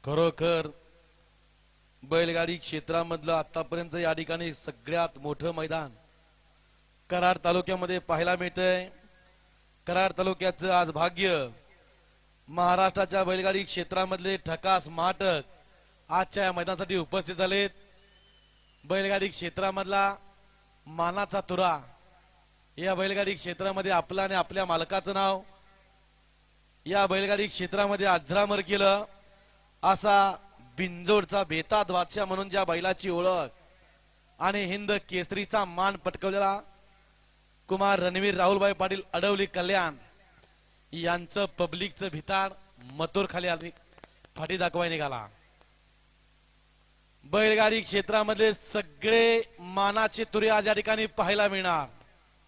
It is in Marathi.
खरोखर बैलगाडी क्षेत्रामधलं आतापर्यंत या ठिकाणी सगळ्यात मोठं मैदान कराड तालुक्यामध्ये पाहायला मिळतंय। कराड तालुक्याचं आज भाग्य महाराष्ट्राच्या बैलगाडी क्षेत्रामधले ठकास माटक आजच्या या मैदानासाठी उपस्थित झालेत। बैलगाडी क्षेत्रामधला मानाचा तुरा या बैलगाडी क्षेत्रामध्ये आपला आणि आपल्या मालकाचं नाव या बैलगाडी क्षेत्रामध्ये अजरामर केलं असा बिंजोडचा बेताद बादशाह म्हणून ज्या बैलाची ओळख आणि हिंद केसरीचा मान पटकवलेला कुमार रणवीर राहुलभाई पाटील अडवली कल्याण यांचं पब्लिकचं भिताड मथुर खाली आली फाटी दाखवाय निघाला। बैलगाडी क्षेत्रामधले सगळे मानाचे तुरे आज या ठिकाणी पाहायला मिळणार।